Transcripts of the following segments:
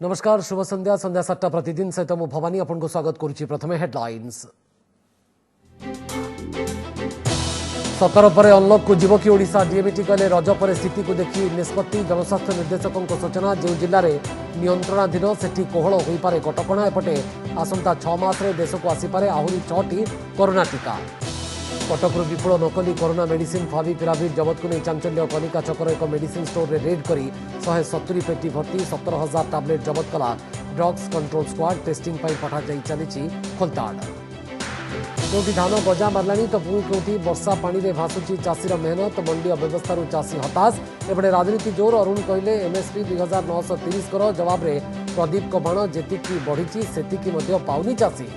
नमस्कार शुभ संध्या संध्या 7टा प्रतिदिन सहित मु भवानी आपको स्वागत करुच्ची। प्रथमे हेडलाइंस। 17 पर अनलक को जीव कि ओडिशा डीएमटी कहले रज पर स्थिति को देखि निष्पत्ति। जनस्वास्थ्य निर्देशकों सूचना जो जिले में नियंत्रणाधीन सेठी कोहल हो पारे कटकणा। एपटे आसंता 6 मासरे देश को आसीपारे आहरी 6टी कोरोना टीका। कटकरू विपुल नकली कोरोना मेडिसिन फाविपिराविर जबत को नहीं चांचल्य। कनिका छकर एक मेडिसिन स्टोर रे रेड करी 170 पेटी भर्ती 17,000 टैबलेट जबत कला ड्रग्स कंट्रोल स्क्वाड। टेस्टिंग पठा जाई चली खोलताड़। क्योंकि धान गजा मारला तो पुणी क्योंकि वर्षा पानी में भासुची चाषीर मेहनत। मंडी अव्यवस्था चाषी हताश। एपटे राजनीति जोर। अरुण कहले एमएसपी 2930 कर जवाब रे प्रदीप को बाण जेतिकी बढ़ी सेतिकी पाउनी चाषी।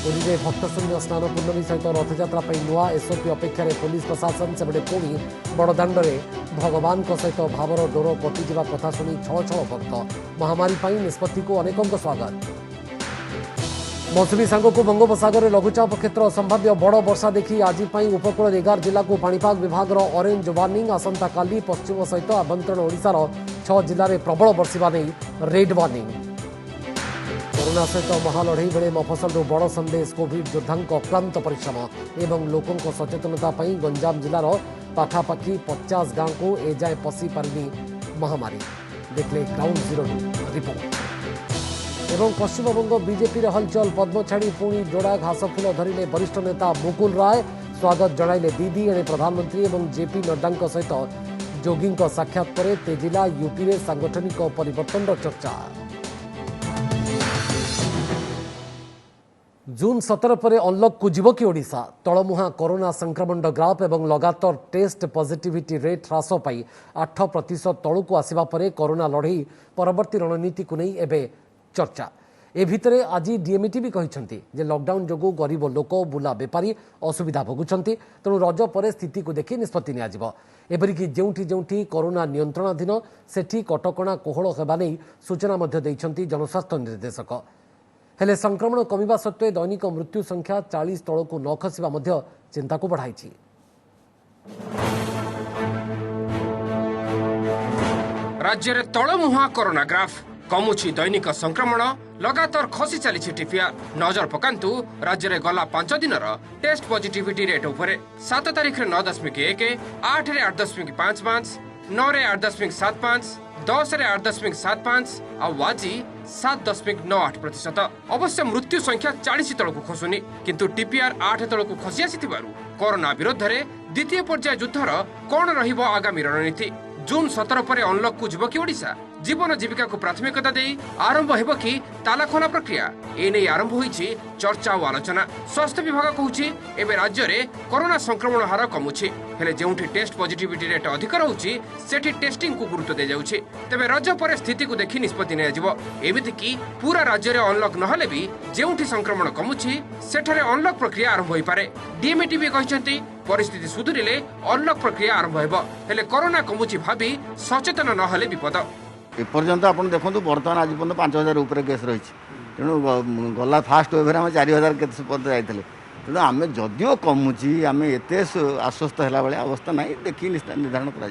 पुरी में भक्तशून्य स्नान पूर्णमी सहित रथयात्रा नुआ एसओपी अपेक्षा पुलिस प्रशासन। सेपटे पुणी बड़दाण्ड भगवान सहित भावर डोर कटिजा कथा शुणी छल छल भक्त। महामारी निष्पत्ति को अनेकों स्वागत। मौसुमी सांग को बंगोपसागर में लघुचाप क्षेत्र संभाव्य बड़ वर्षा देखी आज उपकूल 11 जिला को पाणीपाग विभाग ऑरेंज वार्निंग। आसंता काली पश्चिम सहित आभ्यंतरण ओडिशार 6 जिले में प्रबल वर्षा नहीं रेड वार्निंग। कोरोना सहित महालढ़ई बेले मफसल बड़ संदेश। कोविड योद्धा अक्लांत परिश्रम एवं लोकों सचेतनता गंजाम जिलार पाखापाखि 50 गांव को एजाए पशि पारिनी महामारी। देखले ग्राउंड जीरो रिपोर्ट। एवं पश्चिमबंग बीजेपी हलचल। पद्म छाड़ी पुणी जोड़ा घासफुल धरिले वरिष्ठ नेता मुकुल राय। स्वागत जणाइले दीदी। एणे प्रधानमंत्री एवं जेपी नड्डा सहित जोगी साक्षात पर तेजिला यूपी में सांगठनिक परिवर्तन चर्चा। जून 17 पर अनलक को जीव कि ओडिशा। तलमुहा कोरोना संक्रमण ग्राफ एवं लगातार टेस्ट पॉजिटिविटी रेट ह्रास पाई 8% तलू को आसिबा परे कोरोना लड़ई परवर्ती रणनीति को नहीं एबे चर्चा। ए भितरे आज डीएमटी भी कहते जे लॉकडाउन जोगु गरीब लोक बुला बेपारी असुविधा भोगुंट। तेणु रज पर स्थिति को देखि निष्पत्ति एपरिकी जोठी जोठी कोरोना नियंत्रणाधीन सेठी कटकणा कोहल हेबा नहीं सूचना जनस्वास्थ्य निर्देशक। हेले संक्रमण कमिबा सत्वे दैनिक मृत्यु संख्या 40 तल को न खसिबा चिंता को बढ़ाई। राज्य में तलमुहा कोरोना ग्राफ कमुची। दैनिक संक्रमण लगातार खसी चली टीपीआर। नजर पकांतु राज्य में गला 5 दिन टेस्ट पॉजिटिविटी रेट उपरे। 7 तारीख 9.1, 8 रे 8.55, 9 रे 8.75, 10 रे 8.75 और आज 7.98%। अवश्य मृत्यु संख्या 40 तल को खसुनी किंतु टीपीआर 8 तल को खसी आसिथिबारु कोरोना विरोध में द्वितीय पर्याय युद्धर कौन रहिबो आगामी रणनीति। जून 17 पर अनलक को जीव कि ओडिशा। जीवन जीविका को प्राथमिकता दे आरंभ हेब कि तालाखोला प्रक्रिया एने आरंभ होईछि चर्चा और आलोचना। स्वास्थ्य विभाग कहूछि एबे राज्य रे कोरोना संक्रमण हार कमुछि। हेले जेउठी टेस्ट पॉजिटिविटी रेट अधिक रहउछि सेठी टेस्टिंग को गुरुत्व दे जाउछि। तबे रज पर स्थिति को देखि निष्पत्ति ने जिवो। एमिति कि पूरा राज्य रे अनलक नहले भी जेउठी संक्रमण कमुछि सेठारे अनलक प्रक्रिया आरंभ होई पारे। डीएमटी भी कहिसंती परिस्थिति सुधुरिले अनलक प्रक्रिया आरंभ हेबो। हेले कोरोना कमुछि भाबी सचेतन नहले विपद। एपर्यंत आप देखो बर्तमान आज पर्यटन 5,000 उपर केस रही। तेणु गला फास्ट वेव आम 4,000 के जाते। तेणु आम जदिओ कमुची आम एत आश्वस्त है भाई अवस्था ना देखिए निर्धारण कर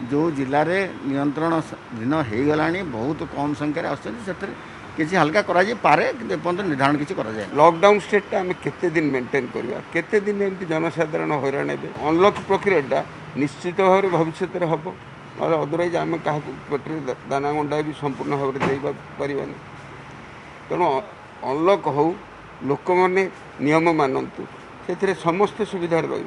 जो जिले में नियंत्रणाधीन हो गला बहुत कम संख्यार आसी हल्का करे निर्धारण किसी कराए। लॉकडाउन स्टेट आम केते दिन मेंटेन करवा केते दिन एमती जनसाधारण हैरान हे। अनलक प्रक्रिया निश्चित भाव में भविष्य में हम अदरवाइज आम क्या पेटे दाना गंडा भी संपूर्ण भाव में दे पारानी। तेणु अनलक हो लोक मैंने नियम मानतु से समस्त सुविधा रही।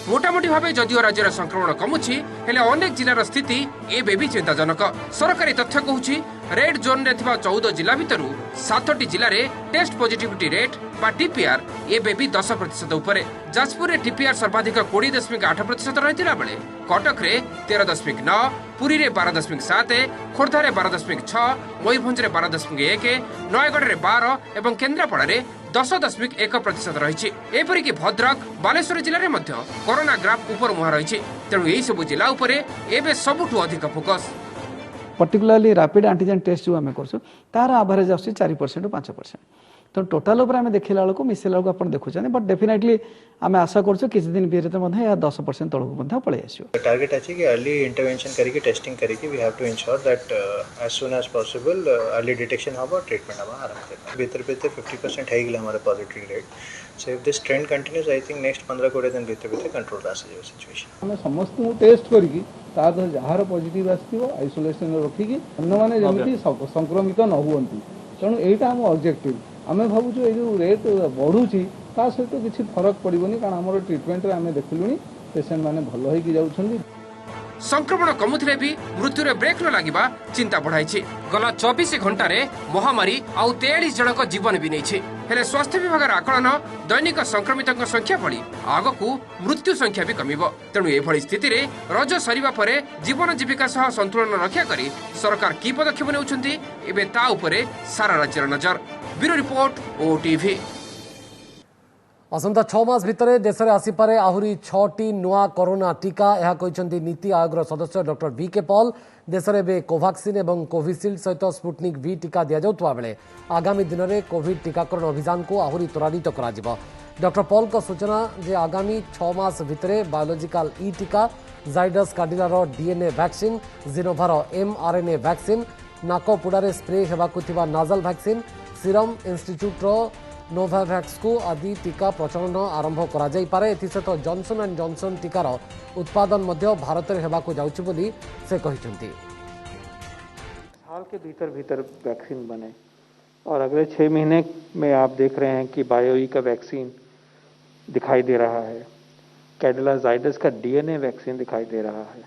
मोटामोटी भाव जदिओ राज्यर संक्रमण कमुछि हेले अनेक जिलार स्थिति एबे भी चिंताजनक। सरकारी तथ्य कहूछि रेड जोन रे थिबा 14 जिला भितरु 7टी जिला रे टेस्ट पॉजिटिविटी रेट बा टीपीआर एबे भी 10% उपरे। जाजपुर रे टीपीआर सर्वाधिक 20.8% रहितिला बेले कटक रे 13.9, पुरी रे 12.7, खोर्धा रे 12.6, मयूरभंज रे 12.1, नयगढ़ रे 12 एवं केन्द्रापड़ा रे 10.1% रही। एपरिकी भद्रक बालेश्वर जिले में कोरोना ग्राफ ऊपर मुहा रही। तेणु यही सब जिला उपरे एबे सबुठु अधिक focus. Particularly rapid antigen test जो आम कर तार एवरेज आस 4% 5%। तो टोटाल उपर आम देखला बेलू मिसेला बेलू आप देखुं बट डेफिनेटली आम आशा कर किसी दिन भीतर 10% तौक पलि आस टारगेट अच्छी कि अर्ली इंटरवेंशन करके टेस्टिंग करके we have to ensure that as soon as possible early detection हम ट्रीटमेंट हम आरंभ करना भीतर भीतर 50% है हमारे positive rate so if this trend continues I think next 15-20 दिन भीतर भीतर कंट्रोल आसीज सिचुएशन आम समस्त टेस्ट करके जार पॉजिटिव आइसोलेशन रखिकी अन्य मैंने संक्रमित न हुई तेणु यहाँ आम ऑब्जेक्टिव आम भावुँ ये जो रेट बढ़ुची ता सहित किसी फरक पड़ोनी कारण आम ट्रिटमेंट आम देखलुनी पेसेंट मैंने भल होगी जाउछंदी संक्रमण कमुथिले भी मृत्यु ब्रेक न लागिबा चिंता बढ़ाई गला 24 घंटे महामारी आउ 43 जनक जीवन भी नहीं हेले स्वास्थ्य विभाग आकलन दैनिक संक्रमित संख्या बढ़ी आगकू मृत्यु संख्या भी कमिब तेणु एभली स्थिति रे रज सरिबा परे जीवन जीविका सह संतुलन रक्षा करी सरकार की पदक्षेप नेउछंती एबे ता उपरे सारा राज्यर नजर ब्यूरो रिपोर्ट ओटीवी असंता 6 मास भितर देश में आसीपे आहरी 6टी नुआ कोरोना टीका यह कहते नीति आयोग सदस्य डॉक्टर वीके पॉल देश में कोवाक्सिन और कोविशील्ड सहित स्पुटनिक V टीका दि जाउतबा बेले आगामी दिन में कोविड टीकाकरण अभियान को आहरी त्वरान्वित करा डॉक्टर पॉल का सूचना जे आगामी 6 मास भितर बायोलोजिकल ई टीका जाइडस काडिलार डीएनए वैक्सीन जिनोभार mRNA वैक्सीन नाकपुड़ारे स्प्रे होगा nasal vaccine serum institute Novavax को आदि टीका प्रचलन आरंभ करा जाई पारे एथिसहित जॉनसन एंड जॉनसन टीकार उत्पादन मध्य भारत में होगा जाउछि बोली से कहिसंती साल के भीतर भीतर वैक्सीन बने और अगले 6 महीने में आप देख रहे हैं कि बायोई का वैक्सीन दिखाई दे रहा है, कैडिला जाइडस का डीएनए वैक्सीन दिखाई दे रहा है,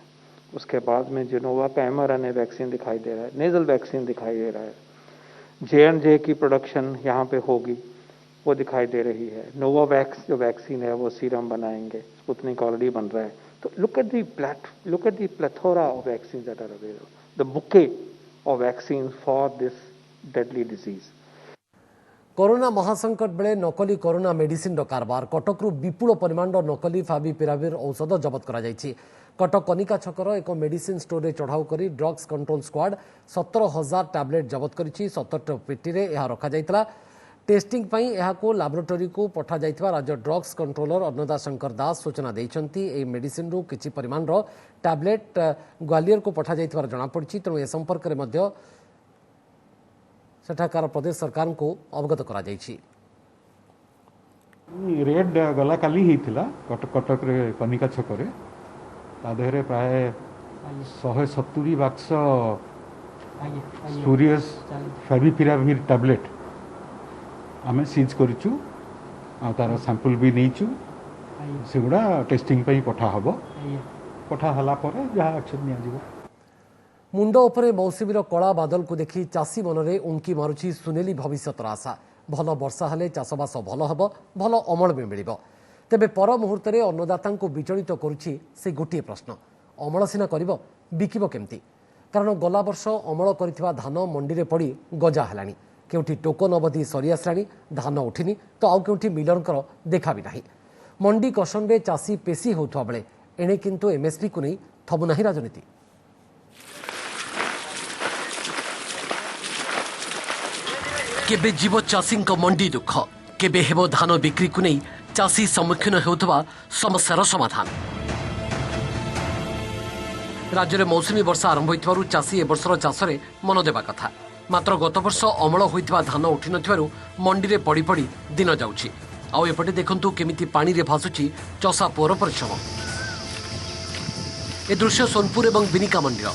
उसके बाद में जिनोवा का mRNA वैक्सीन दिखाई दे रहा है, नेजल वैक्सीन दिखाई दे रहा है, J&J की प्रोडक्शन यहाँ पे होगी वो दिखाई दे रही है, नोवावैक्स जो वैक्सीन है वो सीरम बनाएंगे, स्पुतनिक ऑलरेडी बन रहा है। तो look at the plethora of vaccine that are available, the bouquet of vaccine for this deadly disease. Corona महासंकट बेले नकली कोरोना मेडिसिन कारबार कटकरू विपुल परिमाण नकली फाविपिराविर औषध जबत करा जायछि। कटक कनिका छकर एक मेडिसिन स्टोर रे चढ़ाऊ करी ड्रग्स कंट्रोल स्क्वाड 17,000 टैबलेट जबत करिछि। 70 पेटी रे यह रखा जायतला। टेस्टिंग पई यहाको लैबोरेटरी को पठा जायतबा राज्य ड्रग्स कंट्रोलर अन्नदा शंकर दास सूचना दैछंती। ए मेडिसिन रो किछि परिमाण रो टैबलेट ग्वालियर को पठा जायतबार जणा पड़छि। तेणु ए संपर्क रे मध्य सेठाकार प्रदेश सरकार को अवगत करा जायछि। रेड गला काली हिथिला कटक रे कनिका छकरे तादेहरे प्राय 170 बाक्स स्पूरियस फैविपिराविर टैबलेट आमे सीज करिछु आ तार सैंपल भी नैछु सेगुडा टेस्टिंग पई पठा हबो। पठा हला परे जहा एक्शन निया जिवो। मुंड उपरे मौसुमीर कला बादल को देखी चाषी मनरे उंकी मारुछि सुनेली भविष्यतर आशा। भल वर्षा हेले चाषबास भल हब, भल अमल भी मिलिब। तेबे पर मुहूर्त में अन्नदाता विचलित करुछि से गोटे प्रश्न, अमल सिना करिब बिकिब केमती? कारण गला वर्ष अमल करिथिबा धान मंडी रे पड़ी गजा हेलानी। केउठी टोकन अवधि सरी आसलानी, धान उठिनी तो आउ केउठी मिलरकर देखा भी नाही। मंडी कसन रे चाषी पेशी होउथबा बेले एणे किंतु एमएसपी को नहीं थबु नाही राजनीति। केबे जीव चाषी मंडी दुख, केबे हेबो धान बिक्री को नहीं चाषी सम्मुखीन होउथबा समस्यार समाधान। राज्य में मौसुमी वर्षा आरंभ होइथिबारु चाषी ए वर्षर चाषरे मन देबा कथा। मात्र गत वर्ष अमल होइथिबा धान उठी नथिबारु मंडी रे पड़ी पड़ी दिन जाउछि। आउ एपटे देखंतु केमिति पानी रे भासुछि चषा पुअर परिश्रम। ए दृश्य सोनपुर एवं बिनिका मंडीर।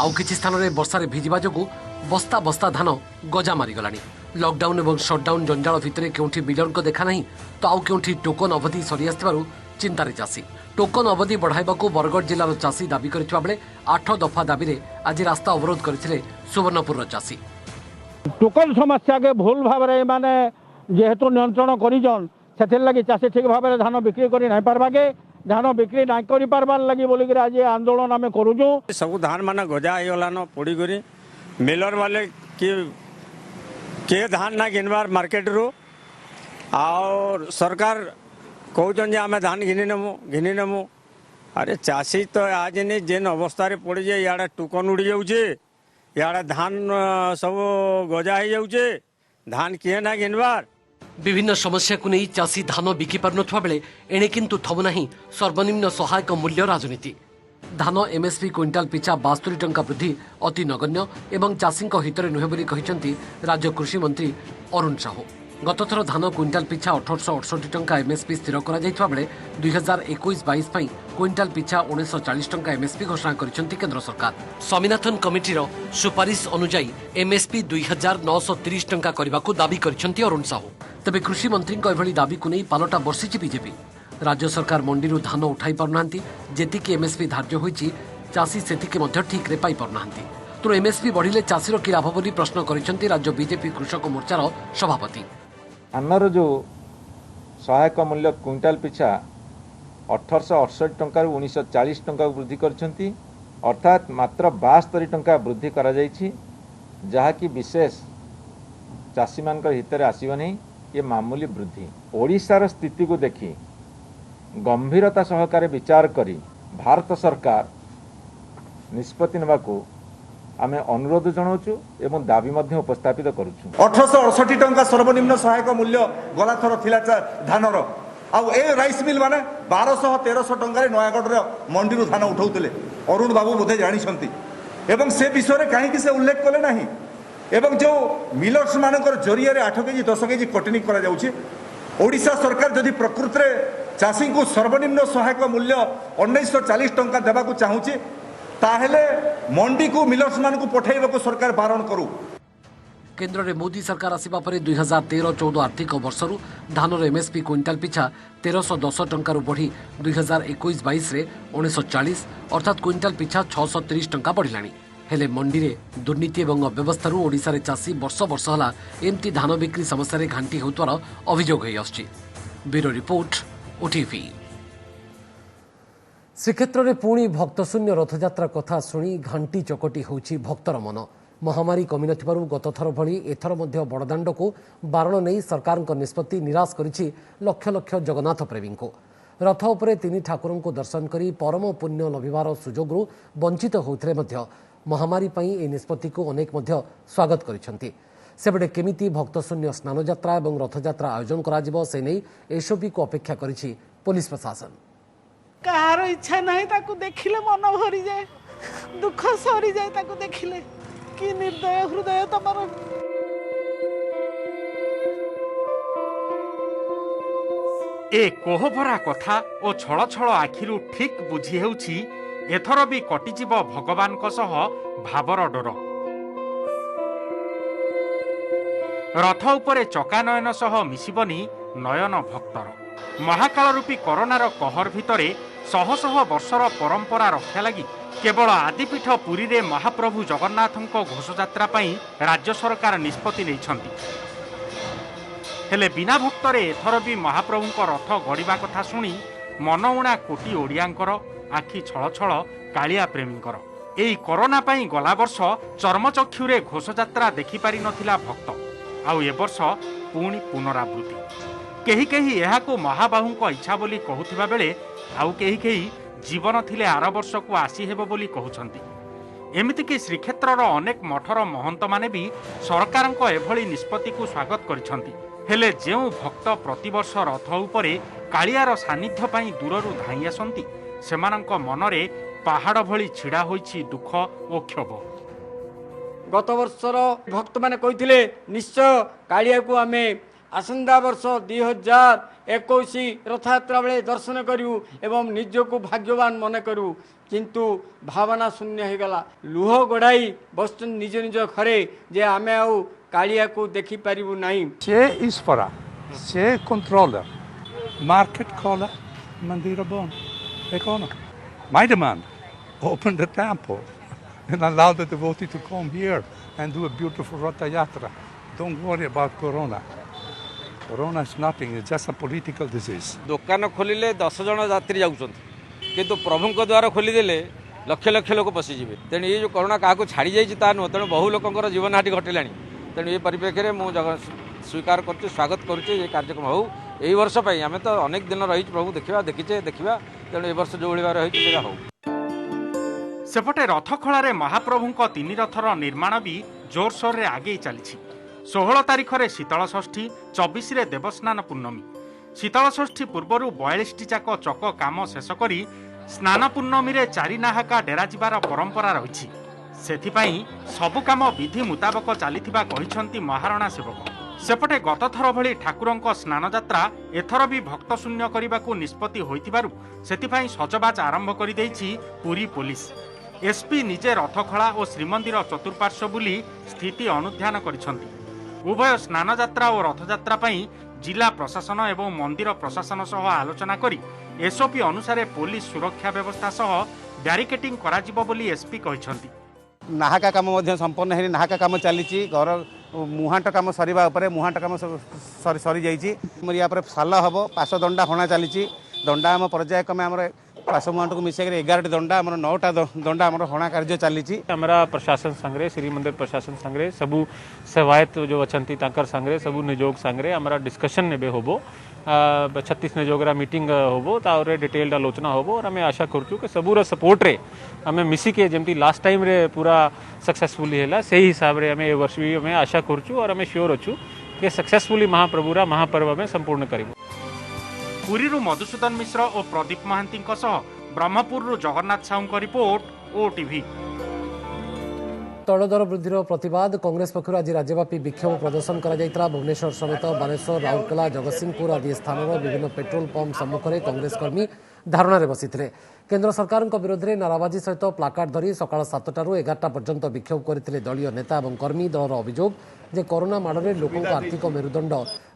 आउ किछि स्थान रे वर्षा रे भिजिबा जोगु बस्ता बस्ता धान गजा मारी गलानी। लॉकडाउन एवं शटडाउन जंजाल भितर केउठी बिलर को देखा नहीं तो आउ केउठी टोकन अवधि सरी आस्तिबारु चिंतारे चाषी। टोकन अवधि बढ़ाइबाकू बरगढ़ जिलार चाषी दाबी करथिबा बेले 8 दफा दाबी रे आज रास्ता अवरोध करथिले सुवर्णपुर चाषी। टोकन समस्या के भूल भाव रे माने जेहेतु नियंत्रण करिजन सेथिर लागि चाषी ठीक भाव रे धान बिक्री करि नै पारबागे, धान बिक्री नै करि पारबार लागि बोली के आज आंदोलन आमे करूजु। सब धान माने गजा आइ गलानो पड़ी करी मिलर वाले के धान ना गिनबार मार्केट रो और सरकार कहउछन जे आमे धान घिनि नेमु। अरे चाषी तो आज नहीं जेन अवस्था रे पड़ी जाए, इे टोकन उड़ी जाऊे, इे धान सब गजा हो जाऊे, धान किए ना गिनबार विभिन्न समस्या को नहीं चाषी धान बिकी पारुनथवा बेले एणे किंतु थमु नाही सर्वनिम्न सहायक मूल्य राजनीति। धान एमएसपी क्विंटाल पिछा 72 टंका वृद्धि अति नगण्य एवं चाषी हितरे नुहे बोली कहिसेंती राज्य कृषि मंत्री अरुण साहू। गत थर धान क्विंटाल पिछा 1868 टंका एमएसपी स्थिर करा जायतबा बेले 2021-22 पई क्विंटाल पिछा 1940 टंका एमएसपी घोषणा करिसेंती केंद्र सरकार। स्वामीनाथन कमिटीर सुपारिश अनुसार एमएसपी 2930 टंका करबाकू दाबी करिसेंती अरुण साहू। तबे कृषि मंत्री एभली दाबी को नहीं पालटा बर्षिछि बीजेपी। राज्य सरकार मंडी धान उठाई पारुनाहांती, जेतिकी एमएसपी धार्य होईछि चाषी सेतिके मध्य ठीक रे पाई पारुनाहांती। तो एमएसपी बढ़िले चाषीर कि लाभ बोली प्रश्न करिसेंती राज्य बीजेपी कृषक मोर्चार सभापति। आमर जो सहायक मूल्य क्विंटाल पिछा 1868 टंका 1940 टंका वृद्धि करछंती, अर्थात मात्र 72 टंका वृद्धि करा जायछि, जहाँकि विशेष चाषी मान हितरे आसीब नहीं। ये मामूली वृद्धि ओडिशार स्थिति को देखी गंभीरता सहकारे विचार करी भारत सरकार निष्पत्ति नेबाकू आमे अनुरोध जनाऊँ एवं दाबी मध्य उपस्थापित करुछु। 1868 टंका सर्वनिम्न सहायक मूल्य गला थर थिला धानर आउ ए राइस मिल माने 1200-1300 टंका नयागढ़ मंडी धान उठाउतले। अरुण बाबू बोधे जानिछंती एवं से विषय कहीं से उल्लेख कले नहीं। एवं जो मिलर्स मानकर जरिया 8 केजी 10 केजी कटनी करा जाउछि, ओडिशा सरकार जदि प्रकृत रे चाषी को सर्वनिम्न सहायक मूल्य 1940 टंका देबाकू चाहूछि ताहेले मंडी को मिलर्स मान को पठाइबाकू सरकार बारण करू। केंद्र में मोदी सरकार आसिबा परे 2013-14 आर्थिक वर्षरू धानर एमएसपी क्विंटाल पिछा 1310 टंका बढ़ी 2021-22 रे 1940 अर्थात क्विंटाल पिछा 630 टंका बढ़िलानी। हेले मंडी रे दुर्नीति और अव्यवस्थारू ओडिशा रे चाषी वर्ष वर्ष हला एमती धान बिक्री समस्या रे घांटी होतवार अभियोग होई आछि। Bureau report OTV. श्रीक्षेत्र में पुणी भक्तशून्य रथयात्रा कथा शुणी घांटी चकटी होउछि भक्तर मन। महामारी कमी नथिबारु गतथर भली एथर मध्य बड़दाण्ड को बारण नहीं सरकार निष्पत्ति निराश करिछि लक्ष लक्ष जगन्नाथ प्रेमी को। रथ उपरे तीन ठाकुरों को दर्शन करी परम पुण्य लभिबार सुजोगरु वंचित होउथिले मध्य महामारी पई ए निष्पत्ति को अनेक मध्य स्वागत करिसेंती। सेबडे केमिति भक्तशून्य स्नान यात्रा और रथयात्रा आयोजन कराजिबो से नहीं एसओपी को अपेक्षा करिछि पुलिस प्रशासन। कहार इच्छा नहीं ताकू देखिले मन भरी जाए, दुख सरी जाए ताकू देखिले। कि निर्दय हृदय तमर। ए कोहभरा कथा ओ छळ छळ आखिरु ठीक बुझी हेउछि एथर भी कटिजिब भगवान सह भावर डोर। रथ उपरे चकानयन सह मिसिबनी नयन भक्तर। महाकाल रूपी कोरोनार कहर भितरे शह शह वर्षर परंपरा रक्षा लगी केवल आदिपीठ पुरी रे महाप्रभु जगन्नाथंको घोषयात्रा पई राज्य सरकार निष्पत्ति नैछंती। हेले बिना भक्तरे एथर भी महाप्रभुंको रथ गड़िबा कथा शुणी मनउणा कोटी ओडियांकर आखि छळ छळ कालिया प्रेमींकर। एई कोरोना पई गला वर्ष चर्मचक्षुरे घोषयात्रा देखि पारि नथिला भक्त, आउ ए वर्ष पुणी पुनरावृत्ति। केही केही एहाको महाबाहुंको इच्छा बोली कहूथिबा बेले आउ केही केही जीवन थिले आर वर्ष को आसी हेबो बोली कहउछंती। एमिति कि श्रीक्षेत्रर अनेक मठर महंत माने भी सरकारंको एभली निष्पत्ति को स्वागत करिसंती। हेले जेउ भक्त प्रतिवर्ष रथ उपरे कालियार सानिध्य पई दूररू धाई आसंती सेमानंको मनरे पहाड़ भली छिड़ा होईछि दुख ओ क्षोभ। गत वर्षर भक्त माने कहिथिले निश्चय कालिया को आमे आसंदा वर्ष 2021 रथयात्रा बेले दर्शन करू एवं निज को भाग्यवान मन करू, किंतु भावना शून्य हो गला। लुह गड़ाई बस निज निज घरे जे आमे आउ कालिया को देखि पारिबु नाही। से ईश्वरा से कंट्रोलर मार्केट कॉलर मंदिर बन एकोनो my demand open the temple and allow the devotee to come here and do a beautiful Ratha Yatra. Don't worry about corona. Corona is nothing, it's just a political disease. दुकान खोलिले 10 जन यात्री जाउछंती किंतु प्रभुଙ୍କ द्वार खोली देले लक्ष लक्ष लोक पसी जिवे। तेणु ये जो कोरोना काहाको छाड़ी जाइछि ता न तेणु बहु लोकंकर जीवन हाटी घटिलानी। तेणु ये परिप्रेक्षी में मुझे स्वीकार कर स्वागत करुचे ये कार्यक्रम हो यही वर्ष पर आम तो अनेक दिन रही प्रभु देखा देखीचे देखा तेणु ए वर्ष जो रही हो। सेपटे रथखଳାରେ महाप्रभुଙ୍କ ତିନି ରଥର ନିର୍ମାଣ भी जोरसोर रे आगे चली। 16 तारिखरे शीतल षष्ठी 24 रे देवस्नान पूर्णमी। शीतल षष्ठी पूर्व 42 जाक चक काम शेष करी स्नान पूर्णमी रे 4 नाहाका डेरा जिबार परंपरा रही। सेथिपाई सबु काम विधि मुताबक चलीथिबा कहिसंती महाराणा सेवक। सेपटे गत थर भली ठाकुरंक स्नान यात्रा एथर भी भक्त शून्य करने निष्पत्ति होइथिबारु सेथिपाई सजबाज आरंभ करि देइछि पुरी पुलिस। एसपी निजे रथखला और श्रीमंदिर चतुर्पार्श्व बुली स्थिति अनुध्यान करिसंती। उभय स्नान यात्रा और रथयात्रा पई जिला प्रशासन एवं मंदिर प्रशासन सह आलोचना करी एसओपी अनुसार पुलिस सुरक्षा व्यवस्था सह ब्यारिकेटिंग कराजिबो बोली एसपी कहिसंती। नाहाका काम संपन्न है, नाहाका काम चली घर मुहाट काम सरीबा मुहाट काम सरी जाइए या साल हम पाश दंडा हणा चली दंडा आम पर्यायक्रमे आम पाश मुहाट को मिसेक 11 दंडा आम 9टा दंडा आम हणा कार्य चली। हमारा प्रशासन संगे श्री मंदिर प्रशासन संगे सबू सेवायत जो अच्छा संगे सबू निजोग संगे हमारा डिस्कशन ने होबो 36 निजोगरा मीटिंग होबो तारे डिटेल्ड आलोचना होबो और हमें आशा करूँ कि सबूर सपोर्ट रे हमें मिसिके जमती लास्ट टाइम रे पूरा सक्सेसफुली है से हिसाब रे हमें ए वर्ष भी हमें आशा करूँ और हमें श्योर अच्छू कि सक्सेसफुली महाप्रभुरा महापर्व में संपूर्ण करूँ। पुरीरू मधुसूदन मिश्र और प्रदीप महांती ब्रह्मपुर जगन्नाथ साहू रिपोर्ट ओटीवी। तैल दर वृद्धिर प्रतिवाद कांग्रेस पक्षर आज राज्यव्यापी विक्षोभ प्रदर्शन करा। भुवनेश्वर समेत बालेश्वर राउरकेला जगतसिंहपुर आदि स्थान विभिन्न पेट्रोल पंप सम्मुख में कांग्रेस कर्मी धारणा बसी केन्द्र सरकार विरोध में नाराबाजी सहित प्लाकार्ड धरी सकाळ 7टारू 11टा पर्यंत विक्षोभ करते दलीय नेता और कर्मी। दलर अभियोग जे कोरोना माड़े लोकों आर्थिक मेरुदंड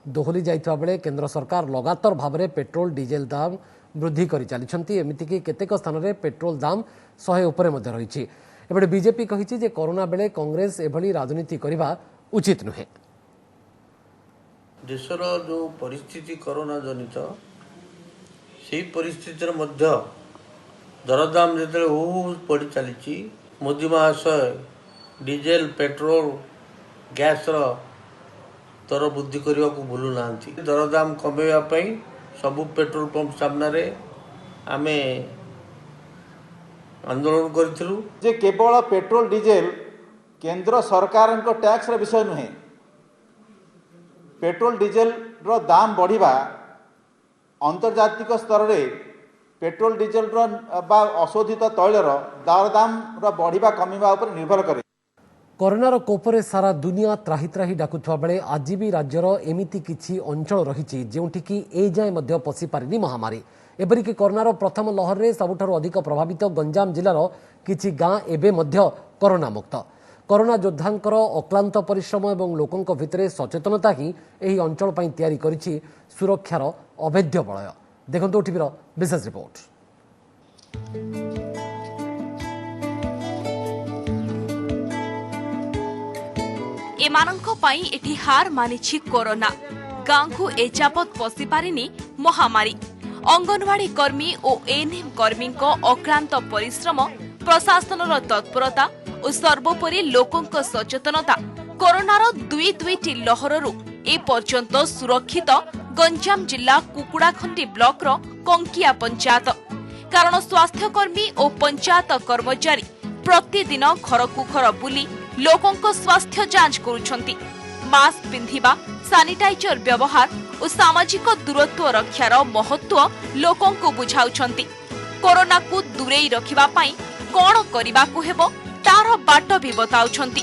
दोहली जाइथिबा बेले केन्द्र सरकार लगातार भाव में पेट्रोल डीजेल दाम वृद्धि कर चली। एमतीक केतेक स्थान में पेट्रोल दाम 100 उपरे रही। एबे बीजेपी कहिछि जे कोरोना बेले कांग्रेस एभली राजनीति करबा उचित नुहे। देशर जो परिस्थिति कोरोना जनित से परिस्थिति मध्य दरदाम जो पड़ चली मोदी महाशय डीजेल पेट्रोल गैस दर वृद्धि करने को भूलु ना। दरदाम कमेवाई सबू पेट्रोल पंप सामने आम आंदोलन करूँ जे केवल पेट्रोल डीजेल केंद्र सरकार टैक्स विषय नुहे। पेट्रोल डीजेल रो दाम बढ़िबा अंतर्जातिक स्तर रे पेट्रोल डीजेल रो बा अशोधित तैलर दरदाम रो बढ़िबा कमिबा उपर निर्भर करे। कोरोनार कोपरे सारा दुनिया त्राही त्राही डाकुवा बेले आज भी राज्यर एमिति किछि अंचल रही जोठिकी ए जाए मध्य पशि पारिनी महामारी। एपरिक कोरोनार प्रथम लहर में सबुठारु अधिक प्रभावित गंजाम जिलार किछि गाँ एबे मध्य कोरोना मुक्त। कोरोना योद्धांकर अक्लांत परिश्रम और लोकों भितर सचेतनता ही एही अंचल पई तैयारी करिछि सुरक्षार अभेद्य बलय। देखंतु टीवीर विशेष रिपोर्ट। एमानंक पई एठी हार मानिछि कोरोना। गाँ को एजापत पशि पारिनी महामारी। अंगनवाड़ी कर्मी और एएनएम कर्मी अक्लांत परिश्रम प्रशासन तत्परता और सर्वोपरि लोकों सचेतनता कोरोनार दुईटी लहररू ए पर्यंत सुरक्षित गंजाम जिला कुकुड़ाखंडी ब्लॉक कंकिया पंचायत। कारण स्वास्थ्यकर्मी और पंचायत कर्मचारी प्रतिदिन घर को घर बुली लोकों स्वास्थ्य जांच करुछंती। मास्क पिंधिबा, सानिटाइजर व्यवहार और सामाजिक दूरत्व रक्षार महत्व लोकों को बुझाउछंती। कोरोना को दूरेई रखिबा पई कोन करिबाकू हेबो तार बाट भी बताउछंती।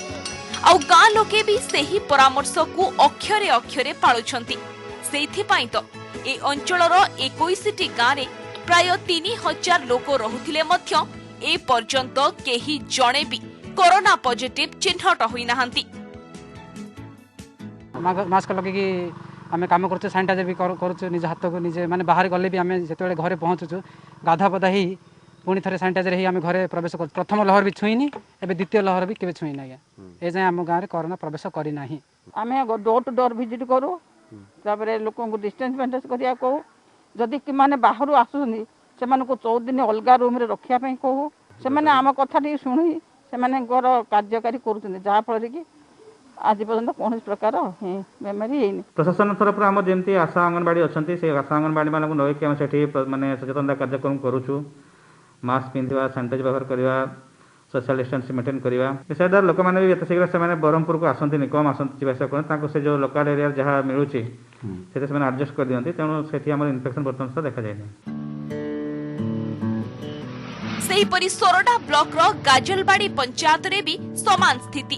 आउ गाँ लोके भी सेही परामर्श को अक्षरे अक्षरे पाळुछंती। सेथि पई तो ए अंचलर 21टी गाँ रे प्राय 3000 लोक रहुथिले मध्य ए पर्यंत केही जणे भी कोरोना पॉजिटिव चिन्हट होई नाहंती। मास्क लगे आम कम कर सानिटाइजर भी कर निज हाथ को निजे माने बाहर गले भी आम जो घरे पहुँचुचु गाधा पदा ही पुणी थे सानिटाइजर ही आम घरे प्रवेश कर। प्रथम लहर भी छुईनी एवं द्वितीय लहर भी केवे छुईना आज्ञा ए जाए आम गाँव में कोरोना प्रवेश करना। आम डोर टू डोर भिजिट करूँ लोक डिस्टेंस मेंटेन करा कहूँ जदि कि माने बाहर आसुनी से 14 दिन अलग रूम रे रखापी कहूँ से आम कथा शुणी से कार्यकारी करफल कि आज पर्यंत कौन प्रकार बेमारी है। प्रशासन तरफ आम जमी आशा अंगनवाड़ी अच्छा से आशा अंगनवाड़ी मानक नईकि आम से मानने सचेतनता कार्यक्रम करुचु। मास्क पिंधा, सानिटाइजर व्यवहार करवा, सोशल डिस्टेंस मेंटेन करवा विषय द्वारा लोक मैंने भी एत शीघ्र से ब्रह्मपुर को आसती कम आसती जावास करते से जो लोकाल एरिया जहाँ मिलूँ से आडजस्ट कर दिखती तेणु से इन्फेक्शन बर्तमान सुधा देखा जाए। सेहीपरि सोरडा ब्लॉक रो गाजलबाड़ी पंचायत रे भी समान स्थिति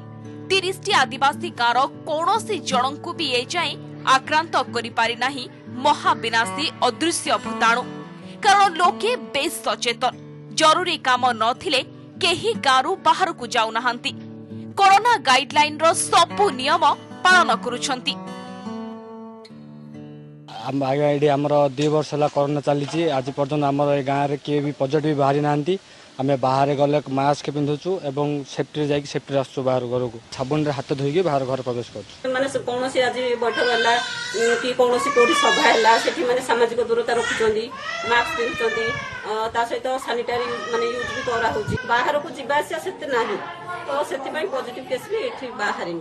30 आदिवासी गाँव कौनसी जनकु भी ए जाए आक्रांत करि पारि नाही महाविनाशी अदृश्य भूताणु कारण लोके बेस सचेतन जरूरी काम नथिले केही गाँव बाहर को जाऊ नाहंती कोरोना गाइडलाइन रो सबु नियम पालन करूछंती। आगे ये आमर 2 वर्ष है कोरोना चली आज पर्यटन आम गाँव में किए भी पॉजिटिव बाहरी ना आम बाहर गले मास्क पिंधुचु एवं सेफ्टी जाकि सेफ्टी आसु बाहर घर को साबुन हाथ धोईकी बाहर घर प्रवेश कर माने कौन आज बैठक है कि कौन कौटी सभा है से सामाजिक दूरता रखुच्च मास्क पिंधुच्च सहित सानिटारी माने यूज भी कराऊँ बाहर को जावास से ना तो से पॉजिटिव केस भी ये बाहर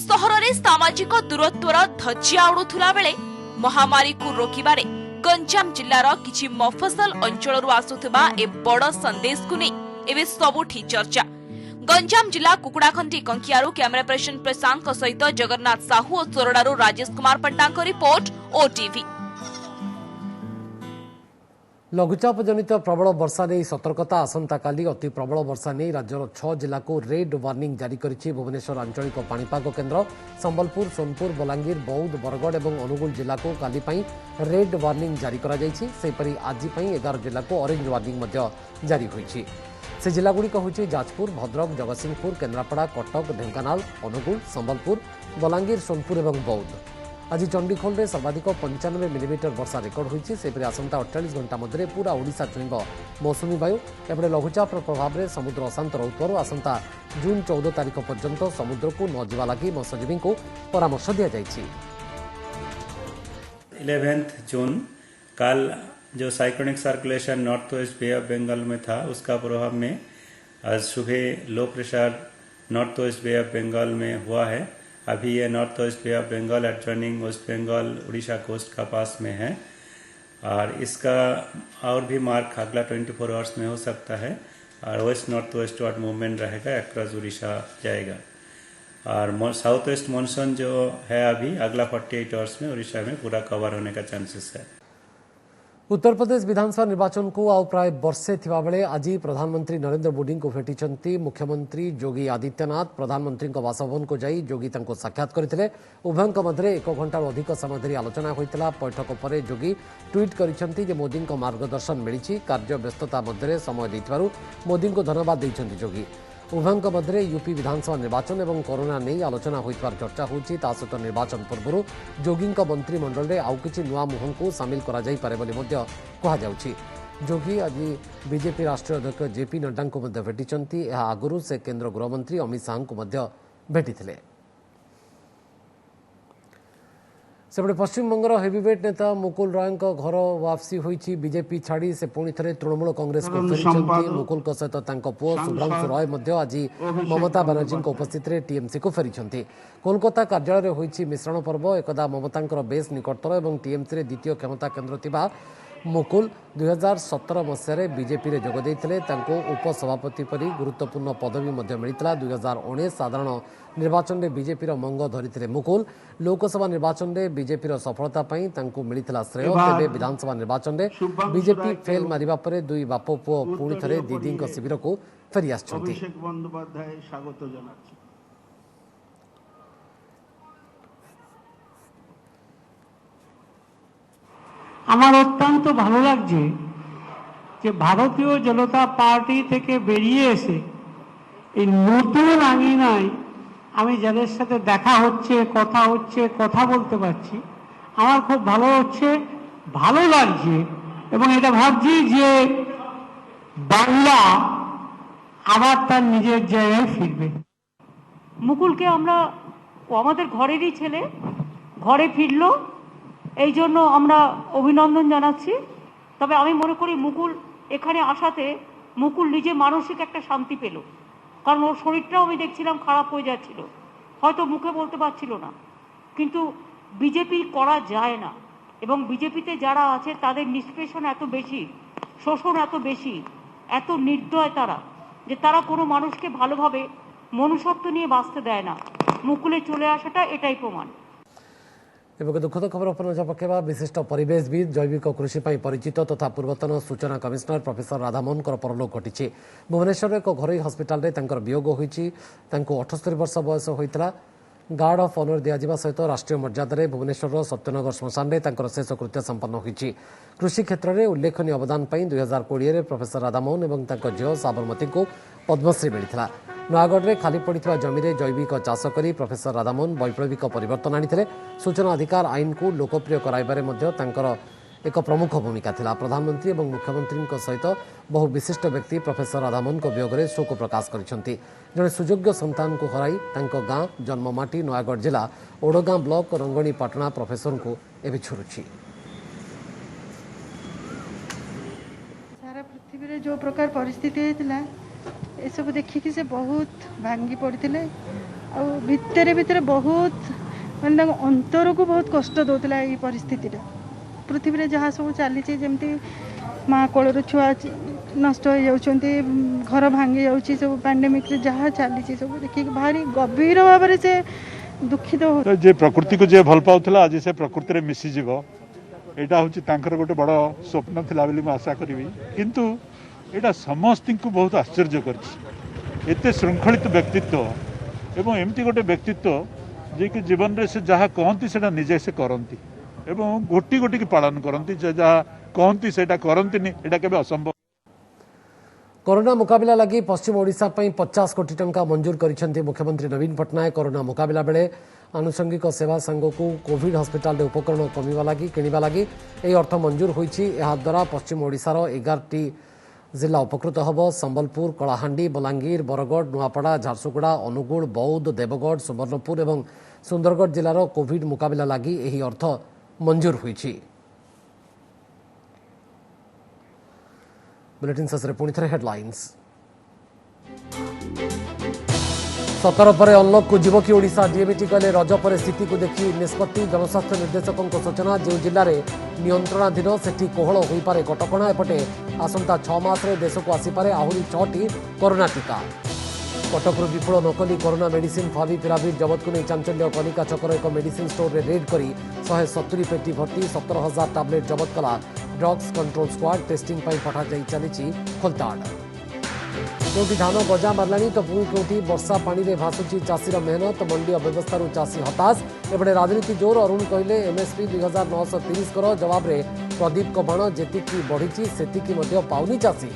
सहर रे सामाजिक दूरत्वर धज्जिया उड़ुथुला बेले महामारी को रोकिबारे गंजाम जिल्लार किछि मफसल अंचलरू आसुथबा ए बड़ संदेश को नै एबे सबुठी चर्चा। गंजाम जिला कुकुड़ाखंडी कंकियारू कैमरा पर्सन प्रशांत सहित जगन्नाथ साहू और सोरडारू राजेश कुमार पट्टा को रिपोर्ट ओटीवी। लघुचाप जनित प्रबल वर्षा नहीं सतर्कता आसंता काली अति प्रबल वर्षा नहीं राज्यर 6 जिला को रेड वार्निंग जारी करिछि भुवनेश्वर आंचलिक पाणीपाग केन्द्र संबलपुर सोनपुर बलांगीर बौद्ध बरगड़ और अनुगुल जिला को काली पई रेड वार्निंग जारी करा जायछि सेपरि आज पई 11 जिला को ऑरेंज वार्निंग मध्य जारी होइछि। से जिलागुड़िक होइछि जाजपुर भद्रक जगतसिंहपुर केन्द्रापड़ा कटक ढेंकानाल अनुगुल संबलपुर बलांगीर सोनपुर और बौद्ध। आज चंडीखोल में सर्वाधिक 95 मिलीमीटर वर्षा रेकर्ड होइछि सेपरि आसंता 48 घंटा मध्य पूरा ओडिशा छुईब मौसुमी वायु एपटे लघुचाप प्रभाव में समुद्र अशांत रहुथिबारु आसंता जून 14 तारिख पर्यंत समुद्र को न जिबा लागि मत्स्यजीवी को परामर्श दिया जायछि। 11 जून कल जो cyclonic circulation north west Bay of Bengal में था उसका प्रभाव में आज सुबह low pressure north west Bay of Bengal में हुआ है। अभी ये north west Bay of Bengal adjoining West Bengal Orissa coast का पास में है और इसका और भी मार्क अगला 24 आवर्स में हो सकता है और west north west ward movement रहेगा अक्रॉस उड़ीसा जाएगा और साउथ वेस्ट मानसून जो है अभी अगला 48 आवर्स में उड़ीसा में पूरा कवर होने का चांसेस है। उत्तर प्रदेश विधानसभा निर्वाचन को आउ प्राय वर्षे थिबा बेले आज प्रधानमंत्री नरेंद्र मोदी को भेटिछंती मुख्यमंत्री योगी आदित्यनाथ प्रधानमंत्री बासभवन को जाई योगी तांको साक्षात करथिले उभयଙ୍କ मध्य 1 घंटा अधिक समय धरी आलोचना होइतला। बैठक पर योगी ट्वीट करिछंती जे मोदी को मार्गदर्शन मिलिछि कार्य व्यस्तता मध्य समय दैथिबारु मोदी को धन्यवाद दैछंती योगी। उभयଙ୍କ मध्य यूपी विधानसभा निर्वाचन और कोरोना नहीं आलोचना होइतबार चर्चा होछि सहित निर्वाचन पूर्व योगी मंत्रिमंडल में आउ किछि नुआ मुहं को सामिल करा जाई पारे बोली मध्य कहा जाउछि। योगी आज बीजेपी राष्ट्रीय अध्यक्ष जेपी नड्डा को मध्य भेटिछंती एहा आगुरु से केंद्र गृहमंत्री अमित शाह को मध्य भेटिथिले। सेपटे पश्चिमबंगर हेवीवेट नेता मुकुल राय घर वापसी होइछि बीजेपी छाड़ी से पुणी थे तृणमूल कांग्रेस को फेरी मुकुल सहित पुओ शुभ्रांशु रॉय आज ममता बनर्जी उपस्थित टीएमसी को फेरी कोलकाता कार्यालय होइछि मिश्रण पर्व एकदा ममता बेस निकटतर और टीएमसी द्वितीय क्षमता केन्द्र थिबा मुकुल 2017 मसीह बीजेपी रे जोग देइथिले उपसभापति परी गुरुत्वपूर्ण पदवी मिलता। 2019 साधारण निर्वाचन में बीजेपी मंग धरी मुकुल लोकसभा निर्वाचन में बीजेपी सफलता मिलता श्रेय तेज विधानसभा निर्वाचन में बीजेपी फेल मारिबा परे दुई बाप पुओ पुणी थे दीदी शिविर को फेरी आछंती। আমার অত্যন্ত ভালো লাগছে যে ভারতীয় জনতা পার্টি থেকে বেরিয়ে এসে এই নতুন আঙিনায় আমি যাদের সাথে দেখা হচ্ছে কথা বলতে পারছি আমার খুব ভালো হচ্ছে ভালো লাগছে এবং এটা ভাবছি যে বাংলা আবার তার নিজের জায়গায় ফিরবে। মুকুলকে আমরা আমাদের ঘরেরই ছেলে ঘরে ফিরলো এই জন্য আমরা অভিনন্দন জানাচ্ছি। তবে আমি মনে করি মুকুল এখানে আসাতে মুকুল নিজে মানসিক একটা শান্তি পেল কারণ ওর শরীরটাও আমি দেখছিলাম খারাপ হয়ে যাচ্ছিল হয়তো মুখে বলতে পারছিল না কিন্তু বিজেপি করা যায় না এবং বিজেপিতে যারা আছে তাদের নিষ্পেষণ এত বেশি শোষণ এত বেশি এত নির্দয় তারা যে তারা কোনো মানুষকে ভালোভাবে মনুষ্যত্ব নিয়ে বাঁচতে দেয় না। মুকুলে চলে আসাটা এটাই প্রমাণ। এবং দুঃখদ খবর উপর নজর পকাইবা বিশিষ্ট পরিবেশবিদ জৈবিক কৃষি পাই পরিচিত তথা ପୂର୍ବତନ ସୂଚନା କମିଶନର ପ୍ରଫେସର ରାଧାମୋହନଙ୍କର ପରଲୋକ ଘଟିଛି। ଭୁବନେଶ୍ୱରର ଏକ ଘରୋଇ ହସ୍ପିଟାଲରେ ତାଙ୍କର ବିୟୋଗ ହୋଇଛି। ତାଙ୍କୁ 78 ବର୍ଷ ବୟସ ହୋଇଥିଲା। ଗାର୍ଡ ଅଫ୍ ଅନର ଦିଆଯିବା ସହିତ ରାଷ୍ଟ୍ରୀୟ ମର୍ଯ୍ୟାଦାରେ ଭୁବନେଶ୍ୱରର ସତ୍ୟନଗର ଶ୍ମଶାନରେ ତାଙ୍କର ଶେଷକୃତ୍ୟ ସମ୍ପନ୍ନ ହୋଇଛି। କୃଷି କ୍ଷେତ୍ରରେ ଉଲ୍ଲେଖନୀୟ ଅବଦାନ ପାଇଁ 2020ରେ ପ୍ରଫେସର ରାଧାମୋହନ ଏବଂ ତାଙ୍କ ଝିଅ ସାବରମତୀଙ୍କୁ ପଦ୍ମଶ୍ରୀ ମିଳିଥିଲା। ନୟାଗଡ଼ରେ ଖାଲି ପଡ଼ିଥିବା ଜମିରେ ଜୈବିକ ଚାଷ କରି ପ୍ରଫେସର ରାଧାମୋହନ ବୈପ୍ଳବିକ ପରିବର୍ତ୍ତନ ଆଣିଥିଲେ। ସୂଚନା ଅଧିକାର ଆଇନକୁ ଲୋକପ୍ରିୟ କରାଇବାରେ ମଧ୍ୟ ତାଙ୍କର ଏକ ପ୍ରମୁଖ ଭୂମିକା ଥିଲା। ପ୍ରଧାନମନ୍ତ୍ରୀ ଏବଂ ମୁଖ୍ୟମନ୍ତ୍ରୀଙ୍କ ସହିତ ବହୁ ବିଶିଷ୍ଟ ବ୍ୟକ୍ତି ପ୍ରଫେସର ରାଧାମୋହନଙ୍କ ବିୟୋଗରେ ଶୋକ ପ୍ରକାଶ କରିଛନ୍ତି। ଜଣେ ସୁଯୋଗ୍ୟ ସନ୍ତାନଙ୍କୁ ହରାଇ ତାଙ୍କ ଗାଁ ଜନ୍ମମାଟି ନୟାଗଡ଼ ଜିଲ୍ଲା ଓଡ଼ଗାଁ ବ୍ଲକ ରଙ୍ଗଣୀ ପାଟଣା ପ୍ରଫେସରଙ୍କୁ ଏବେ ଛୁରୁଛି। ସାରା ପୃଥିବୀରେ ଯେଉଁ ପ୍ରକାର ପରିସ୍ଥିତି ହେଇଥିଲା ଏସବୁ ଦେଖିକି ସେ ବହୁତ ଭାଙ୍ଗି ପଡ଼ିଥିଲେ। ଆଉ ଭିତରେ ଭିତରେ ବହୁତ ମାନେ ତାଙ୍କ ଅନ୍ତରକୁ ବହୁତ କଷ୍ଟ ଦେଉଥିଲା ଏଇ ପରିସ୍ଥିତିଟା। ପୃଥିବୀରେ ଯାହା ସବୁ ଚାଲିଛି ଯେମିତି ମା କୋଳରୁ ଛୁଆ ନଷ୍ଟ ହୋଇଯାଉଛନ୍ତି, ଘର ଭାଙ୍ଗି ଯାଉଛି, ସବୁ ପାଣ୍ଡେମିକରେ ଯାହା ଚାଲିଛି ସବୁ ଦେଖିକି ଭାରି ଗଭୀର ଭାବରେ ସେ ଦୁଃଖିତ ହଉ। ଯେ ପ୍ରକୃତିକୁ ଯିଏ ଭଲ ପାଉଥିଲା ଆଜି ସେ ପ୍ରକୃତିରେ ମିଶିଯିବ, ଏଇଟା ହେଉଛି ତାଙ୍କର ଗୋଟେ ବଡ଼ ସ୍ୱପ୍ନ ଥିଲା ବୋଲି ମୁଁ ଆଶା କରିବି। କିନ୍ତୁ ଏଇଟା ସମସ୍ତଙ୍କୁ ବହୁତ ଆଶ୍ଚର୍ଯ୍ୟ କରିଛି। ଏତେ ଶୃଙ୍ଖଳିତ ବ୍ୟକ୍ତିତ୍ୱ ଏବଂ ଏମିତି ଗୋଟେ ବ୍ୟକ୍ତିତ୍ୱ ଯିଏକି ଜୀବନରେ ସେ ଯାହା କହନ୍ତି ସେଇଟା ନିଜେ ସେ କରନ୍ତି ଏବଂ ଗୋଟି ଗୋଟିକି ପାଳନ କରନ୍ତି। ଯେ ଯାହା କହନ୍ତି ସେଇଟା କରନ୍ତିନି, ଏଇଟା କେବେ ଅସମ୍ଭବ। କରୋନା ମୁକାବିଲା ଲାଗି ପଶ୍ଚିମ ଓଡ଼ିଶା ପାଇଁ 50 କୋଟି ଟଙ୍କା ମଞ୍ଜୁର କରିଛନ୍ତି ମୁଖ୍ୟମନ୍ତ୍ରୀ ନବୀନ ପଟ୍ଟନାୟକ। କରୋନା ମୁକାବିଲା ବେଳେ ଆନୁଷଙ୍ଗିକ ସେବା ସାଙ୍ଗକୁ କୋଭିଡ୍ ହସ୍ପିଟାଲରେ ଉପକରଣ କିଣିବା ଲାଗି ଏହି ଅର୍ଥ ମଞ୍ଜୁର ହୋଇଛି। ଏହାଦ୍ୱାରା ପଶ୍ଚିମ ଓଡ଼ିଶାର 11ଟି ଜିଲ୍ଲା ଉପକୃତ ହେବ। ସମ୍ବଲପୁର, କଳାହାଣ୍ଡି, ବଲାଙ୍ଗୀର, ବରଗଡ଼, ନୂଆପଡ଼ା, ଝାରସୁଗୁଡ଼ା, ଅନୁଗୁଳ, ବୌଦ୍ଧ, ଦେବଗଡ଼, ସୁବର୍ଣ୍ଣପୁର ଏବଂ ସୁନ୍ଦରଗଡ଼ ଜିଲ୍ଲାର କୋଭିଡ୍ ମୁକାବିଲା ଲାଗି ଏହି ଅର୍ଥ ମଞ୍ଜୁର ହୋଇଛି। बुलेटिन शेष पुणी थे हेडलाइंस। 17 पर अनलक को जीव कि ओडिशा डीएमटी कहले रज पर स्थिति को देखि निष्पत्ति। जनस्वास्थ्य निर्देशकों सूचना जो जिले में नियंत्रणाधीन सेठी कोहल हो पारे कटकणा। एपटे आसंता 6 मासरे देश को आसीपारे आहरी 6टी कोरोना टीका। कटकरू विपुल नकली कोरोना मेडिसिन फाविपिराविर जबत को नहीं चांचल्य। कनिका छकर एक मेडिसिन स्टोर रे रेड करी 170 पेटी भर्ती 17,000 टैबलेट जबत कला ड्रग्स कंट्रोल स्क्वाड। टेस्टिंग पठा चली खोलताड़। क्योंकि धान गजा मारलानी तो पुणी क्योंकि वर्षा पानी में भासुची चाषीर मेहनत। मंडी अव्यवस्था चाषी हताश। एपटे राजनीति जोर। अरुण कहले एमएसपी 2930 कर जवाब रे प्रदीप को बाण जेतिकी बढ़ी सेतिकी पाउनी चाषी।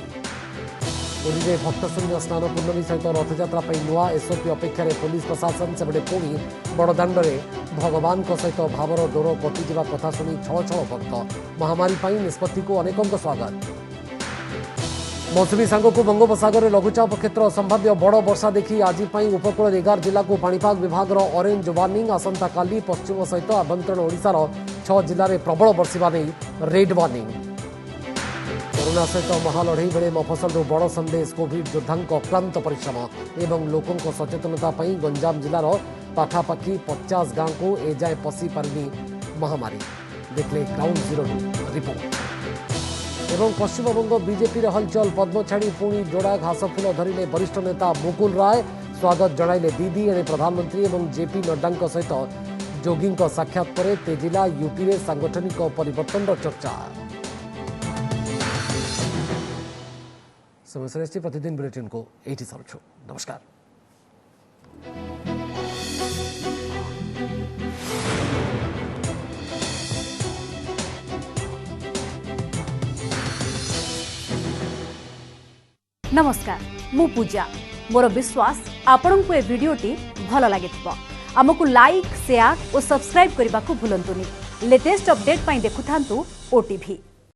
पुरी में भक्तशून्य स्नान पूर्णमी सहित रथयात्रा नुआ एसओपी अपेक्षा पुलिस प्रशासन। सेपटे पुणी बड़दाण्ड भगवान सहित भावर डोर कटिजा कथा शुणी छल छल भक्त। महामारी निष्पत्ति को अनेकों स्वागत। मौसुमी सांग को बंगोपसागर लघुचाप क्षेत्र संभाव्य बड़ वर्षा देखी आज उपकूल 11 जिला को पाणीपाग विभाग ऑरेंज वार्निंग। आसंता काली पश्चिम सहित आभ्यंतरण ओडिशार 6 जिले में प्रबल वर्षा नहीं रेड वार्निंग। कोरोना सहित महालढ़ई बेले मफसल बड़ संदेश। कोविड योद्धा अक्लांत परिश्रम एवं लोकों सचेतनता गंजाम जिलार पाखापाखि 50 गांव को एजाए पशि पारिनी महामारी। देखले ग्राउंड जीरो रिपोर्ट। एवं पश्चिमबंग बीजेपी हलचल। पद्म छाड़ी पुणी जोड़ा घासफुल धरिले वरिष्ठ नेता मुकुल राय। स्वागत जणाइले दीदी। एणे प्रधानमंत्री और जेपी नड्डा सहित जोगी साक्षात पर तेजिला यूपी में सांगठनिक परिवर्तन चर्चा। समय श्रेष्ठी प्रतिदिन बुलेटिन को एठी सरुछु। नमस्कार। नमस्कार, मु पूजा। मोर विश्वास आपण को ए वीडियोटी भल लगे। आमको लाइक, शेयर और सब्सक्राइब करने को भूलंतुनि। लेटेस्ट अपडेट पाई देखुथांतु ओटीवी।